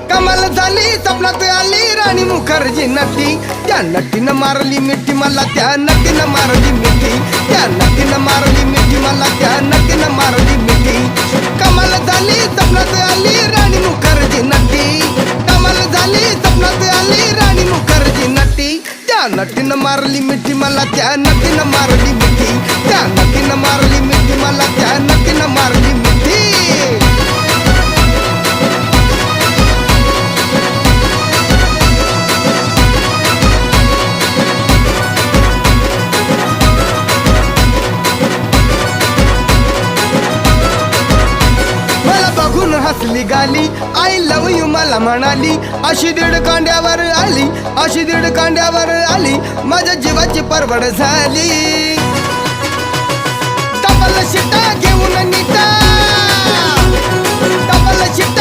कमाल झाली स्वप्नात आली राणी मुखर्जी नटी, त्या नटीनं मारली मिठी मला, त्या नटीनं मारली मिठी, त्या नटीनं मारली मिठी मला, त्या नटीनं मारली मिठी. कमाल झाली स्वप्नात आली राणी मुखर्जी नटी, कमाल झाली स्वप्नात आली राणी मुखर्जी नटी, त्या नटीनं मारली मिठी मला, त्या नटीनं मारली मिठी, त्या नटीनं मारली मिठी मला, त्या नटीनं मारली मिठी. हसली गाली आय लव यू मला म्हणाली, अशी दीड कांड्यावर आली, अशी दीड कांड्यावर आली, माझ्या जीवाची परवड झाली. डबल शिटा घेऊन नीटा, डबल शिटा